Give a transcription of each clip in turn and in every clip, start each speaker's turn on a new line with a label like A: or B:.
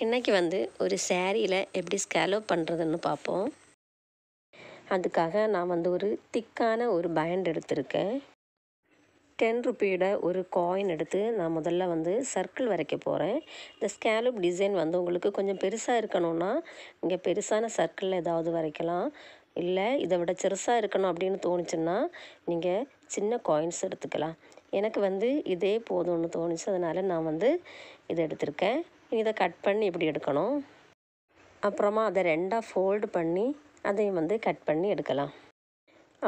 A: இன்றைக்கி ஒரு சாரியில் எப்படி ஸ்கேலோப் பண்ணுறதுன்னு பார்ப்போம். அதுக்காக நான் ஒரு திக்கான ஒரு பைண்ட் எடுத்திருக்கேன். 10 ருப்பியோட ஒரு காயின் எடுத்து நான் முதல்ல சர்க்கிள் வரைக்க போகிறேன். இந்த ஸ்கேலோப் டிசைன் உங்களுக்கு கொஞ்சம் பெருசாக இருக்கணும்னா நீங்கள் பெருசான சர்க்கிளில் ஏதாவது வரைக்கலாம். இல்லை இதை விட சிறுசாக இருக்கணும் அப்படின்னு தோணுச்சுன்னா நீங்கள் சின்ன காயின்ஸ் எடுத்துக்கலாம். எனக்கு இதே போதும்னு தோணுச்சு, அதனால் நான் இதை எடுத்திருக்கேன். இதை கட் பண்ணி இப்படி எடுக்கணும். அப்புறமா அதை 2ஆக ஃபோல்டு பண்ணி அதையும் கட் பண்ணி எடுக்கலாம்.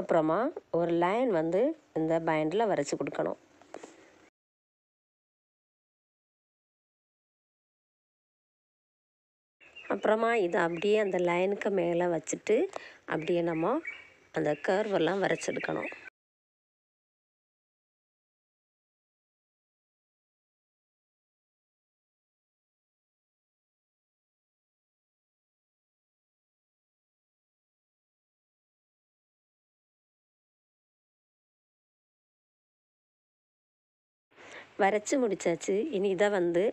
A: அப்புறமா ஒரு லைன் இந்த பைண்டில் வரைச்சி கொடுக்கணும். அப்புறமா இதை அப்படியே அந்த லைனுக்கு மேலே வச்சுட்டு அப்படியே நம்ம அந்த கர்வெல்லாம் வரைச்செடுக்கணும். வரைச்சி முடித்தாச்சு. இனி இதை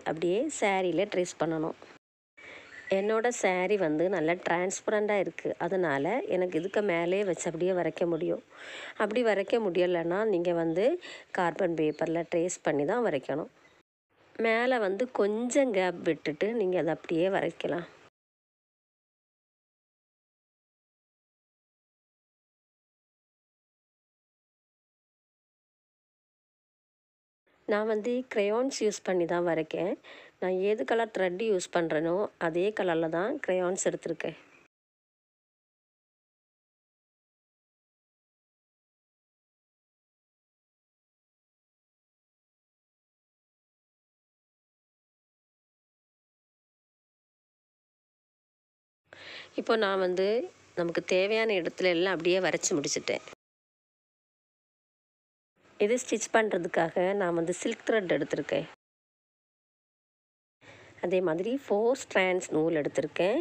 A: அப்படியே சாரியில் ட்ரேஸ் பண்ணணும். என்னோடய சாரீ நல்லா டிரான்ஸ்பரண்ட்டாக இருக்குது. அதனால் எனக்கு இதுக்கு மேலே வச்சு அப்படியே வரைக்க முடியும். அப்படி வரைக்க முடியலைன்னா நீங்கள் கார்பன் பேப்பரில் ட்ரேஸ் பண்ணி தான் வரைக்கணும். மேலே கொஞ்சம் கேப் விட்டுட்டு நீங்கள் அதை அப்படியே வரைக்கலாம். நான் க்ரையான்ஸ் யூஸ் பண்ணி தான் வரைக்கேன். நான் ஏது கலர் த்ரெட் யூஸ் பண்ணுறேனோ அதே கலரில் தான் க்ரையான்ஸ் எடுத்திருக்கேன். இப்போ நான் நமக்கு தேவையான இடத்துல எல்லாம் அப்படியே வரைச்சி முடிச்சிட்டேன். இது ஸ்டிச் பண்ணுறதுக்காக நான் சில்க் த்ரெட் எடுத்திருக்கேன். அதே மாதிரி 4 ஸ்ட்ராண்ட்ஸ் நூல் எடுத்திருக்கேன்.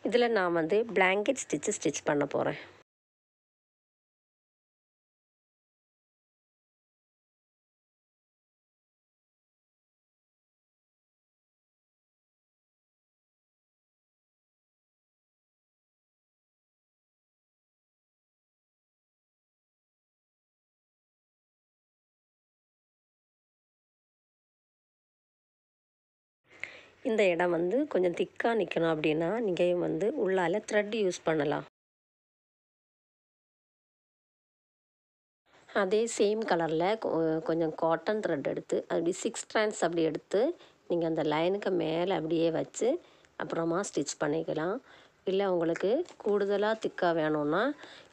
A: இதில் நான் பிளாங்கெட் ஸ்டிச் பண்ண போகிறேன். இந்த இடம் கொஞ்சம் திக்காக நிற்கணும் அப்படின்னா நீங்கள் உள்ளால் த்ரெட் யூஸ் பண்ணலாம். அதே சேம் கலரில் கொஞ்சம் காட்டன் த்ரெட் எடுத்து அப்படி 6 ஸ்ட்ராண்ட்ஸ் அப்படி எடுத்து நீங்கள் அந்த லைனுக்கு மேலே அப்படியே வச்சு அப்புறமா ஸ்டிச் பண்ணிக்கலாம். இல்லை உங்களுக்கு கூடுதலாக திக்காக வேணும்னா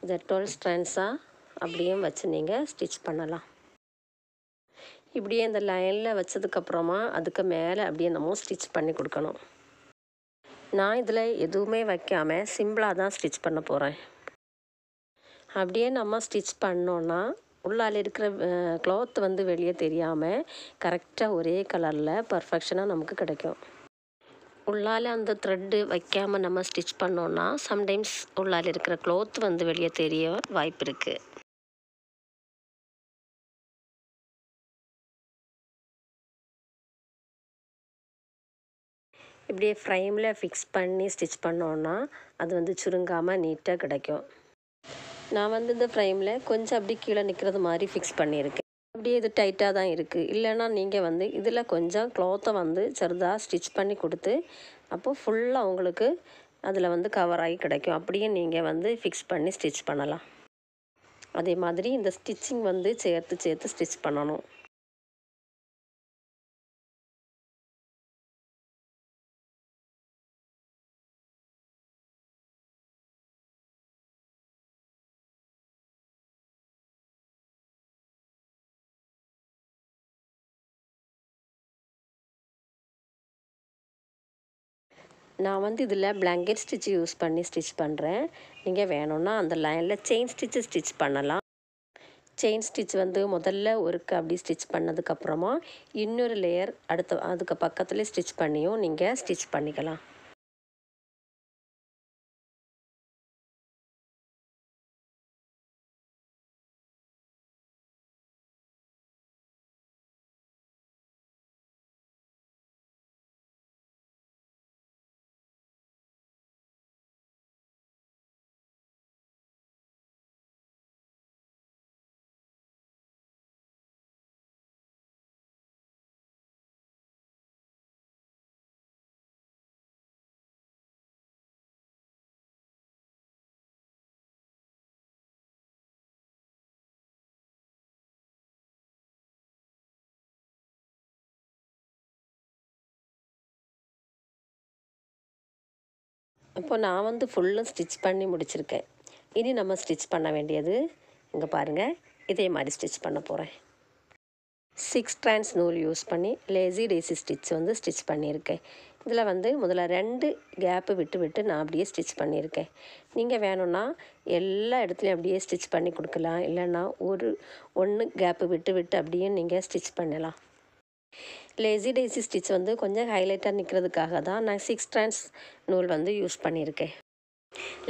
A: இதை 12 ஸ்ட்ராண்ட்ஸாக அப்படியே வச்சு நீங்கள் ஸ்டிச் பண்ணலாம். இப்படியே இந்த லைனில் வச்சதுக்கப்புறமா அதுக்கு மேலே அப்படியே நம்ம ஸ்டிச் பண்ணி கொடுக்கணும். நான் இதில் எதுவுமே வைக்காமல் சிம்பிளாக தான் ஸ்டிச் பண்ண போகிறேன். அப்படியே நம்ம ஸ்டிச் பண்ணோன்னா உள்ளால் இருக்கிற க்ளாத் வெளியே தெரியாமல் கரெக்டாக ஒரே கலரில் பர்ஃபெக்ஷனாக நமக்கு கிடைக்கும். உள்ளால் அந்த த்ரெட்டு வைக்காமல் நம்ம ஸ்டிச் பண்ணோன்னா சம்டைம்ஸ் உள்ளால் இருக்கிற க்ளாத் வெளியே தெரிய வாய்ப்பு இருக்குது. இப்படியே ஃப்ரேமில் ஃபிக்ஸ் பண்ணி ஸ்டிச் பண்ணோன்னா அது சுருங்காமல் நீட்டாக கிடைக்கும். நான் இந்த ஃப்ரேமில் கொஞ்சம் அப்படி கீழே நிற்கிறது மாதிரி ஃபிக்ஸ் பண்ணியிருக்கேன். அப்படியே இது டைட்டாக தான் இருக்குது. இல்லைன்னா நீங்கள் இதில் கொஞ்சம் க்ளாத்தை சிறுதாக ஸ்டிச் பண்ணி கொடுத்து அப்போது ஃபுல்லாக உங்களுக்கு அதில் கவர் ஆகி கிடைக்கும். அப்படியே நீங்கள் ஃபிக்ஸ் பண்ணி ஸ்டிச் பண்ணலாம். அதே மாதிரி இந்த ஸ்டிச்சிங் சேர்த்து ஸ்டிச் பண்ணணும். நான் இதில் பிளாங்கெட் ஸ்டிச் யூஸ் பண்ணி ஸ்டிச் பண்ணுறேன். நீங்கள் வேணும்னா அந்த லைனில் செயின் ஸ்டிச் பண்ணலாம். செயின் ஸ்டிச் முதல்ல ஒருக்கு அப்படி ஸ்டிச் பண்ணதுக்கப்புறமா இன்னொரு லேயர் அதுக்கு பக்கத்துலேயே ஸ்டிச் பண்ணியும் நீங்கள் ஸ்டிச் பண்ணிக்கலாம். இப்போ நான் வந்து ஃபுல்லும் ஸ்டிச் பண்ணி முடிச்சிருக்கேன். இனி நம்ம ஸ்டிச் பண்ண வேண்டியது இங்கே பாருங்கள், இதே மாதிரி ஸ்டிச் பண்ண போகிறேன். 6 ஸ்ட்ராண்ட்ஸ் நூல் யூஸ் பண்ணி லேசி டேசி ஸ்டிச் வந்து ஸ்டிச் பண்ணியிருக்கேன். இதில் வந்து முதல்ல 2 கேப்பு விட்டு விட்டு நான் அப்படியே ஸ்டிச் பண்ணியிருக்கேன். நீங்கள் வேணும்னா எல்லா இடத்துலையும் அப்படியே ஸ்டிச் பண்ணி கொடுக்கலாம், இல்லைன்னா 1 கேப்பு விட்டு விட்டு அப்படியே நீங்கள் ஸ்டிச் பண்ணலாம். லேசி டேசி ஸ்டிச் வந்து கொஞ்சம் ஹைலைட்டாக நிற்கிறதுக்காக தான் நான் 6 ஸ்ட்ராண்ட்ஸ் நூல் வந்து யூஸ் பண்ணியிருக்கேன்.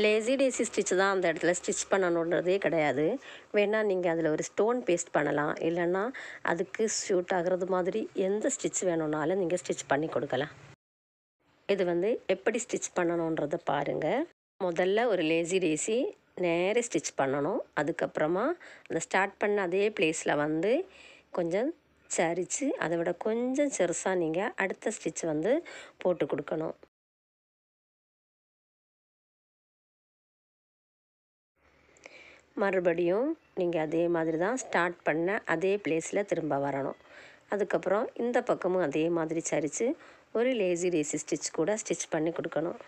A: லேசி டேசி ஸ்டிச் தான் அந்த இடத்துல ஸ்டிச் பண்ணணுன்றதே கிடையாது. வேணால் நீங்கள் அதில் ஒரு ஸ்டோன் பேஸ்ட் பண்ணலாம், இல்லைன்னா அதுக்கு ஷூட் ஆகிறது மாதிரி எந்த ஸ்டிச் வேணும்னாலும் நீங்கள் ஸ்டிச் பண்ணி கொடுக்கலாம். இது வந்து எப்படி ஸ்டிச் பண்ணணுன்றதை பாருங்கள். முதல்ல ஒரு லேசி டேசி நேரே ஸ்டிச் பண்ணணும். அதுக்கப்புறமா அந்த ஸ்டார்ட் பண்ண அதே பிளேஸில் வந்து கொஞ்சம் சரித்து அதை விட கொஞ்சம் சிறுசாக நீங்கள் அடுத்த ஸ்டிச் வந்து போட்டு கொடுக்கணும். மறுபடியும் நீங்கள் அதே மாதிரி தான் ஸ்டார்ட் பண்ண அதே பிளேஸில் திரும்ப வரணும். அதுக்கப்புறம் இந்த பக்கமும் அதே மாதிரி சரித்து ஒரு லேசி டேசி ஸ்டிச் கூட ஸ்டிச் பண்ணி கொடுக்கணும்.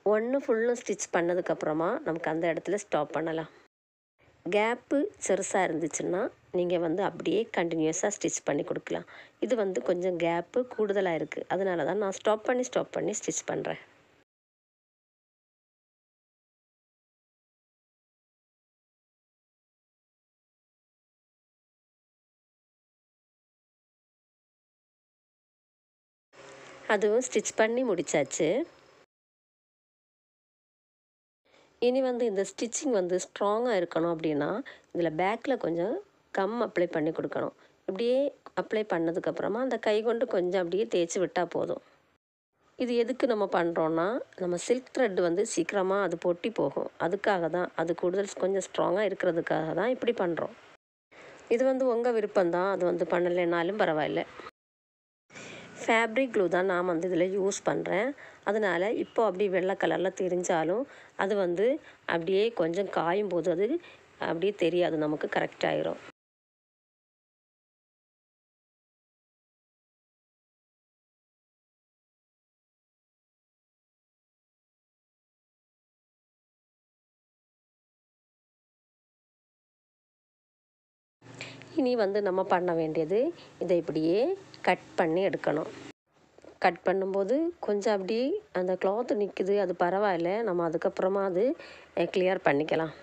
A: ஒன்று ஃபுல்லும் ஸ்டிச் பண்ணதுக்கப்புறமா நமக்கு அந்த இடத்துல ஸ்டாப் பண்ணலாம். கேப்பு சிறுசாக இருந்துச்சுன்னா நீங்கள் வந்து அப்படியே கண்டினியூஸாக ஸ்டிச் பண்ணி கொடுக்கலாம். இது வந்து கொஞ்சம் கேப்பு கூடுதலாக இருக்குது, அதனால தான் நான் ஸ்டாப் பண்ணி ஸ்டிச் பண்ணுறேன். அதுவும் ஸ்டிச் பண்ணி முடித்தாச்சு. இனி வந்து இந்த ஸ்டிச்சிங் வந்து ஸ்ட்ராங்காக இருக்கணும் அப்படின்னா இதில் பேக்கில் கொஞ்சம் கம் அப்ளை பண்ணி கொடுக்கணும். இப்படியே அப்ளை பண்ணதுக்கப்புறமா அந்த கை கொண்டு கொஞ்சம் அப்படியே தேய்ச்சி விட்டால் போதும். இது எதுக்கு நம்ம பண்ணுறோன்னா, நம்ம சில்க் த்ரெட் வந்து சீக்கிரமாக அது பொட்டி போகும், அதுக்காக தான். அது கூடுதல் கொஞ்சம் ஸ்ட்ராங்காக இருக்கிறதுக்காக தான் இப்படி பண்ணுறோம். இது வந்து உங்கள் விருப்பம்தான், அது வந்து பண்ணலைன்னாலும் பரவாயில்ல. ஃபேப்ரிக் க்ளூ தான் நான் வந்து இதில் யூஸ் பண்ணுறேன். அதனால் இப்போ அப்படி வெள்ளை கலரில் தெரிஞ்சாலும் அது வந்து அப்படியே கொஞ்சம் காயும் போது அது அப்படியே தெரியாது, நமக்கு கரெக்டாகிடும். இனி வந்து நம்ம பண்ண வேண்டியது இதை இப்படியே கட் பண்ணி எடுக்கணும். கட் பண்ணும்போது கொஞ்சம் அப்படியே அந்த கிளாத்து நிற்குது, அது பரவாயில்ல, நம்ம அதுக்கப்புறமா அது கிளியர் பண்ணிக்கலாம்.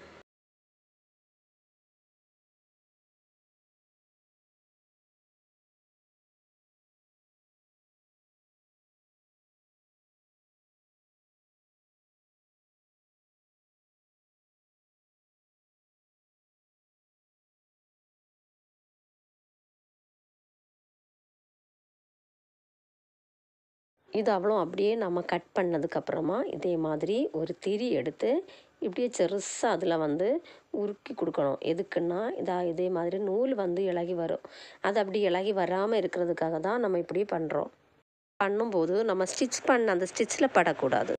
A: இது அவ்வளோ அப்படியே நம்ம கட் பண்ணதுக்கப்புறமா இதே மாதிரி ஒரு திரி எடுத்து இப்படியே சிறுசாக அதில் வந்து உருக்கி கொடுக்கணும். எதுக்குன்னா இதே மாதிரி நூல் வந்து இளகி வரும். அது அப்படி இளகி வராமல் இருக்கிறதுக்காக தான் நம்ம இப்படி பண்ணுறோம். பண்ணும்போது நம்ம ஸ்டிச் பண்ண அந்த ஸ்டிச்சில் படக்கூடாது.